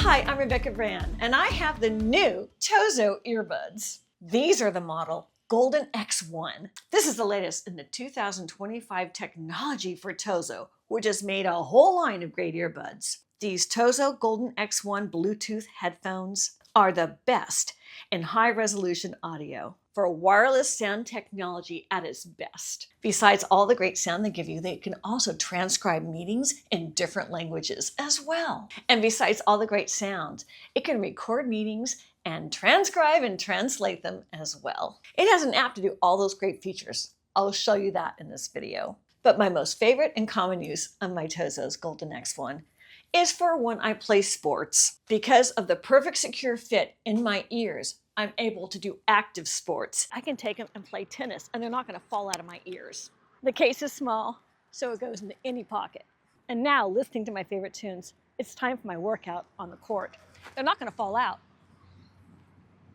Hi, I'm Rebecca Brand, and I have the new TOZO earbuds. These are the model Golden X1. This is the latest in the 2025 technology for TOZO, which has made a whole line of great earbuds. These TOZO Golden X1 Bluetooth headphones are the best in high-resolution audio for wireless sound technology at its best. Besides all the great sound they give you, they can also transcribe meetings in different languages as well. And besides all the great sound, it can record meetings and transcribe and translate them as well. It has an app to do all those great features. I'll show you that in this video. But my most favorite and common use of my TOZO's Golden X1 is for when I play sports. Because of the perfect secure fit in my ears, I'm able to do active sports. I can take them and play tennis, and they're not going to fall out of my ears. The case is small, so it goes into any pocket. And now, listening to my favorite tunes, it's time for my workout on the court. They're not going to fall out.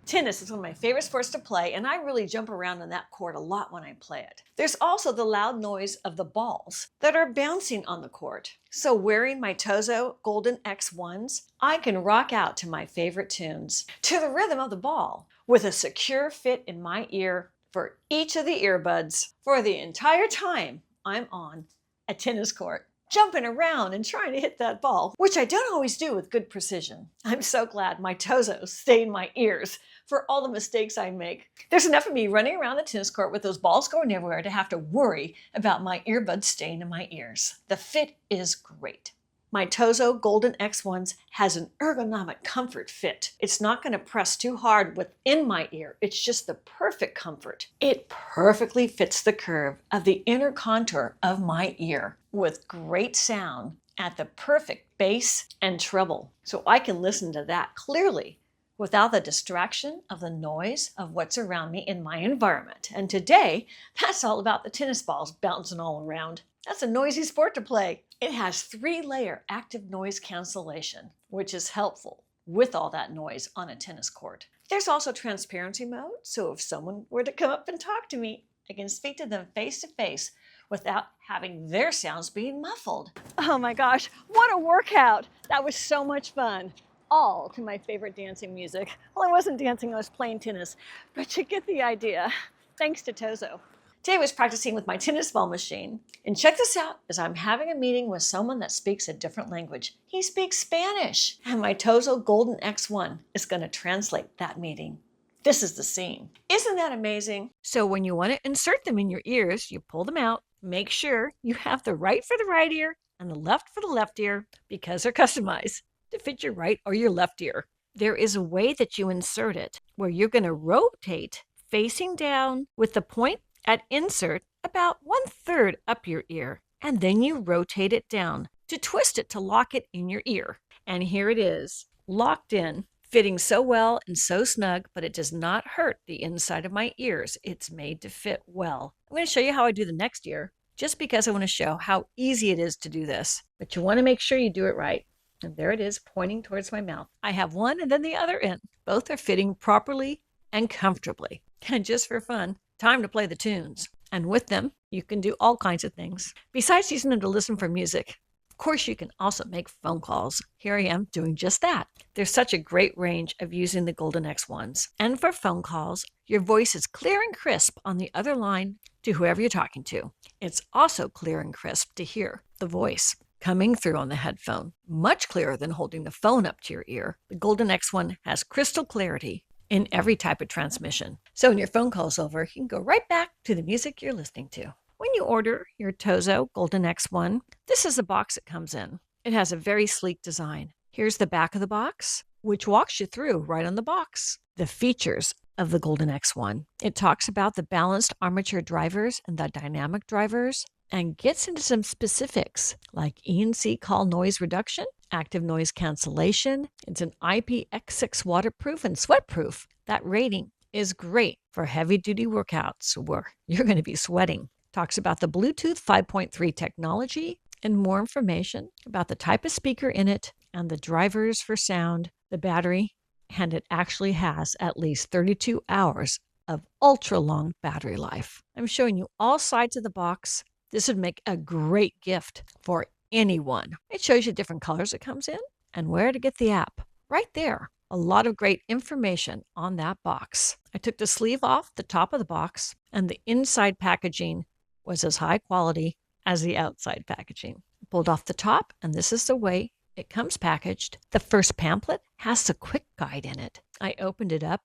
Tennis is one of my favorite sports to play, and I really jump around on that court a lot when I play it. There's also the loud noise of the balls that are bouncing on the court. So wearing my TOZO Golden X1s, I can rock out to my favorite tunes to the rhythm of the ball with a secure fit in my ear for each of the earbuds for the entire time I'm on a tennis court, jumping around and trying to hit that ball, which I don't always do with good precision. I'm so glad my TOZOs stay in my ears for all the mistakes I make. There's enough of me running around the tennis court with those balls going everywhere to have to worry about my earbuds staying in my ears. The fit is great. My TOZO Golden X1s has an ergonomic comfort fit. It's not going to press too hard within my ear. It's just the perfect comfort. It perfectly fits the curve of the inner contour of my ear with great sound at the perfect bass and treble. So I can listen to that clearly without the distraction of the noise of what's around me in my environment. And today, that's all about the tennis balls bouncing all around. That's a noisy sport to play. It has 3-layer active noise cancellation, which is helpful with all that noise on a tennis court. There's also transparency mode, so if someone were to come up and talk to me, I can speak to them face to face without having their sounds being muffled. Oh my gosh, what a workout! That was so much fun. All to my favorite dancing music. Well, I wasn't dancing, I was playing tennis, but you get the idea. Thanks to TOZO. Today I was practicing with my tennis ball machine. And check this out, as I'm having a meeting with someone that speaks a different language. He speaks Spanish, and my TOZO Golden X1 is going to translate that meeting. This is the scene. Isn't that amazing? So when you want to insert them in your ears, you pull them out. Make sure you have the right for the right ear and the left for the left ear, because they're customized to fit your right or your left ear. There is a way that you insert it where you're going to rotate facing down with the point at insert about 1/3 up your ear, and then you rotate it down to twist it to lock it in your ear. And here it is, locked in, fitting so well and so snug, but it does not hurt the inside of my ears. It's made to fit well. I'm going to show you how I do the next ear, just because I want to show how easy it is to do this. But you want to make sure you do it right. And there it is, pointing towards my mouth. I have one and then the other in. Both are fitting properly and comfortably. And just for fun, time to play the tunes. And with them, you can do all kinds of things. Besides using them to listen for music, of course, you can also make phone calls. Here I am doing just that. There's such a great range of using the Golden X1s. And for phone calls, your voice is clear and crisp on the other line to whoever you're talking to. It's also clear and crisp to hear the voice coming through on the headphone, much clearer than holding the phone up to your ear. The Golden X1 has crystal clarity in every type of transmission. So when your phone call's over, you can go right back to the music you're listening to. When you order your TOZO Golden X1, this is the box it comes in. It has a very sleek design. Here's the back of the box, which walks you through right on the box the features of the Golden X1. It talks about the balanced armature drivers and the dynamic drivers, and gets into some specifics like E&C call noise reduction, active noise cancellation. It's an IPX6 waterproof and sweatproof. That rating is great for heavy-duty workouts where you're going to be sweating. Talks about the Bluetooth 5.3 technology and more information about the type of speaker in it and the drivers for sound, the battery, and it actually has at least 32 hours of ultra-long battery life. I'm showing you all sides of the box. This would make a great gift for anyone. It shows you different colors it comes in and where to get the app. right there. A lot of great information on that box. I took the sleeve off the top of the box, and the inside packaging was as high quality as the outside packaging. Pulled off the top, and this is the way it comes packaged. The first pamphlet has the quick guide in it. I opened it up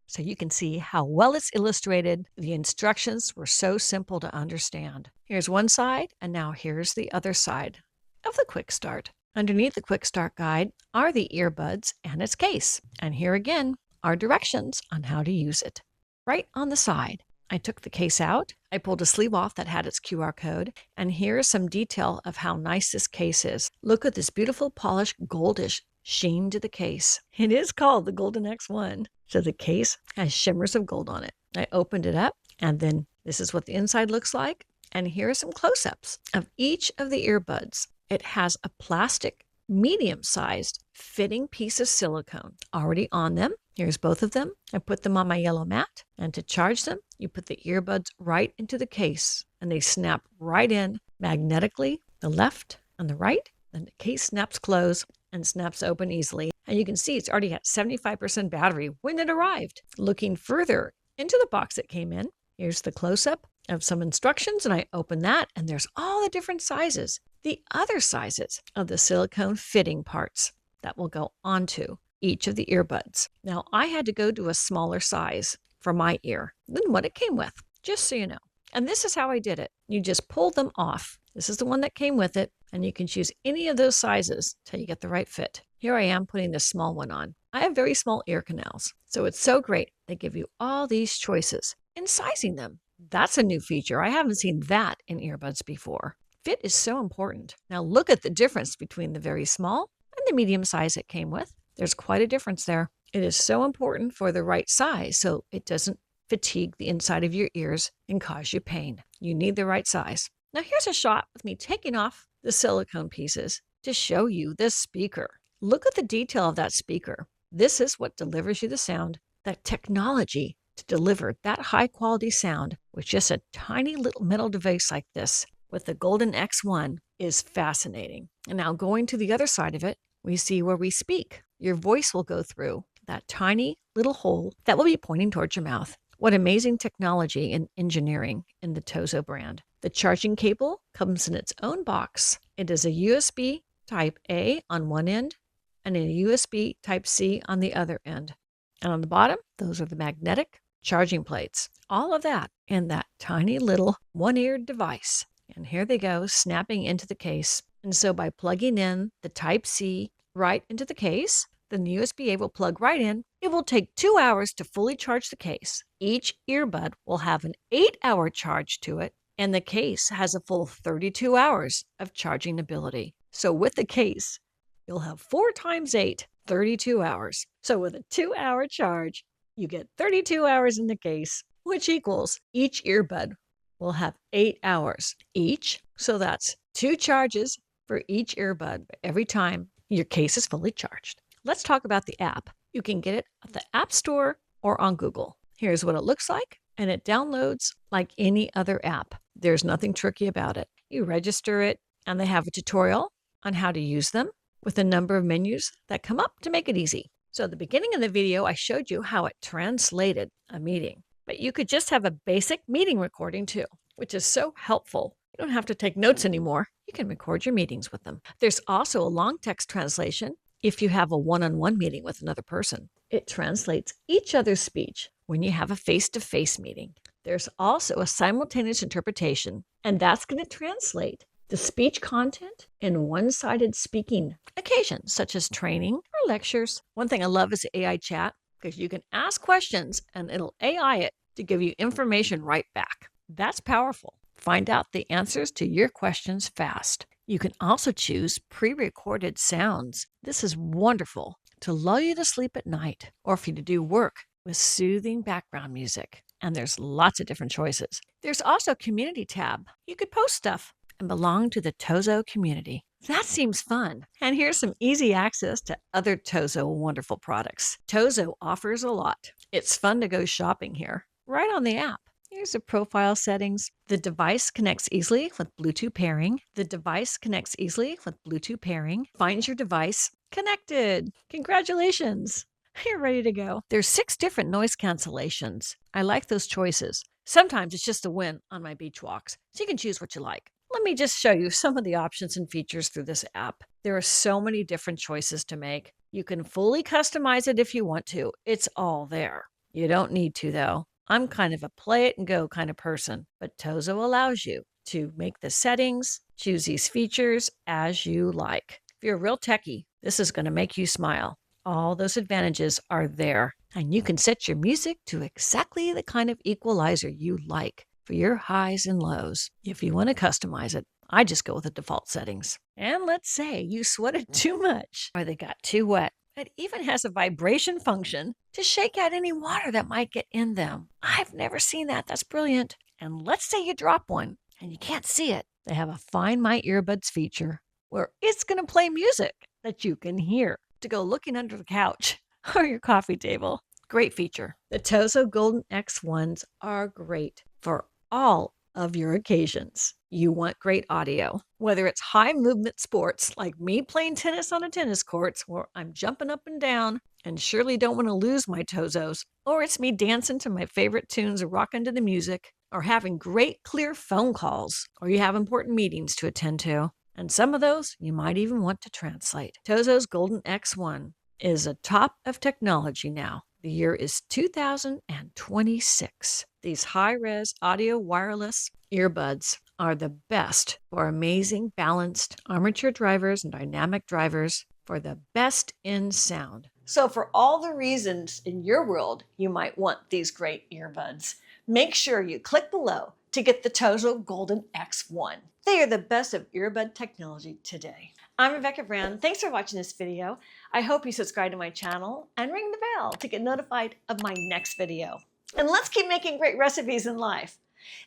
so you can see how well it's illustrated. The instructions were so simple to understand. Here's one side, and now here's the other side of the quick start. Underneath the quick start guide are the earbuds and its case. And here again are directions on how to use it. Right on the side, I took the case out. I pulled a sleeve off that had its QR code. And here's some detail of how nice this case is. Look at this beautiful polished goldish sheen to the case. It is called the Golden X1. So the case has shimmers of gold on it. I opened it up, and then this is what the inside looks like. And here are some close-ups of each of the earbuds. It has a plastic, medium-sized fitting piece of silicone already on them. Here's both of them. I put them on my yellow mat, and to charge them, you put the earbuds right into the case, and they snap right in magnetically, the left and the right. Then the case snaps closed and snaps open easily. And you can see it's already at 75% battery when it arrived. Looking further into the box it came in, here's the close-up of some instructions, and I open that, and there's all the different sizes. The other sizes of the silicone fitting parts that will go onto each of the earbuds. Now, I had to go to a smaller size for my ear than what it came with, just so you know. And this is how I did it. You just pull them off. This is the one that came with it, and you can choose any of those sizes till you get the right fit. Here I am putting this small one on. I have very small ear canals, so it's so great. They give you all these choices in sizing them. That's a new feature. I haven't seen that in earbuds before. Fit is so important. Now look at the difference between the very small and the medium size it came with. There's quite a difference there. It is so important for the right size so it doesn't fatigue the inside of your ears and cause you pain. You need the right size. Now here's a shot with me taking off the silicone pieces to show you this speaker. Look at the detail of that speaker. This is what delivers you the sound. That technology to deliver that high quality sound with just a tiny little metal device like this with the Golden X1 is fascinating. And now going to the other side of it, we see where we speak. Your voice will go through that tiny little hole that will be pointing towards your mouth. What amazing technology and engineering in the TOZO brand. The charging cable comes in its own box. It is a USB Type A on one end and a USB Type C on the other end. And on the bottom, those are the magnetic charging plates. All of that in that tiny little one-eared device. And here they go, snapping into the case. And so by plugging in the Type C right into the case, then the USB-A will plug right in. It will take 2 hours to fully charge the case. Each earbud will have an 8-hour charge to it, and the case has a full 32 hours of charging ability. So with the case, you'll have 4 times 8, 32 hours. So with a 2-hour charge, you get 32 hours in the case, which equals each earbud will have 8 hours each. So that's 2 charges for each earbud every time your case is fully charged. Let's talk about the app. You can get it at the App Store or on Google. Here's what it looks like, and it downloads like any other app. There's nothing tricky about it. You register it, and they have a tutorial on how to use them with a number of menus that come up to make it easy. So at the beginning of the video, I showed you how it translated a meeting, but you could just have a basic meeting recording too, which is so helpful. You don't have to take notes anymore. You can record your meetings with them. There's also a long text translation if you have a one-on-one meeting with another person. It translates each other's speech when you have a face-to-face meeting. There's also a simultaneous interpretation, and that's going to translate the speech content in one-sided speaking occasions, such as training or lectures. One thing I love is the AI chat, because you can ask questions and it'll AI it to give you information right back. That's powerful. Find out the answers to your questions fast. You can also choose pre-recorded sounds. This is wonderful to lull you to sleep at night or for you to do work with soothing background music. And there's lots of different choices. There's also a community tab. You could post stuff and belong to the TOZO community. That seems fun. And here's some easy access to other TOZO wonderful products. TOZO offers a lot. It's fun to go shopping here, right on the app. Here's the profile settings. The device connects easily with Bluetooth pairing. The device connects easily with Bluetooth pairing. Finds your device. Connected. Congratulations. You're ready to go. There's 6 different noise cancellations. I like those choices. Sometimes it's just a win on my beach walks, so you can choose what you like. Let me just show you some of the options and features through this app. There are so many different choices to make. You can fully customize it if you want to. It's all there. You don't need to, though. I'm kind of a play it and go kind of person, but TOZO allows you to make the settings, choose these features as you like. If you're a real techie, this is going to make you smile. All those advantages are there, and you can set your music to exactly the kind of equalizer you like for your highs and lows. If you want to customize it, I just go with the default settings. And let's say you sweated too much or they got too wet. It even has a vibration function to shake out any water that might get in them. I've never seen that. That's brilliant. And let's say you drop one and you can't see it. They have a Find My Earbuds feature where it's going to play music that you can hear to go looking under the couch or your coffee table. Great feature. The TOZO Golden X1s are great for all of your occasions. You want great audio, whether it's high movement sports like me playing tennis on a tennis court where I'm jumping up and down and surely don't want to lose my TOZOs, or it's me dancing to my favorite tunes or rocking to the music, or having great clear phone calls, or you have important meetings to attend to. And some of those you might even want to translate. TOZO's Golden X1 is a top of technology now. The year is 2026. These high-res audio wireless earbuds are the best for amazing balanced armature drivers and dynamic drivers for the best in sound. So for all the reasons in your world you might want these great earbuds, make sure you click below to get the TOZO Golden X1. They are the best of earbud technology today. I'm Rebecca Brown. Thanks for watching this video. I hope you subscribe to my channel and ring the bell to get notified of my next video. And let's keep making great recipes in life.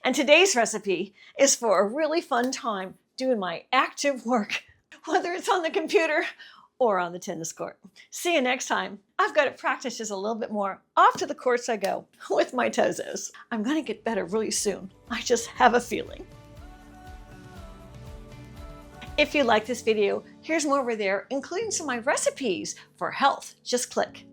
And today's recipe is for a really fun time doing my active work, whether it's on the computer or on the tennis court. See you next time. I've got to practice just a little bit more. Off to the courts I go with my TOZOs. I'm going to get better really soon. I just have a feeling. If you like this video, here's more over there, including some of my recipes for health. Just click.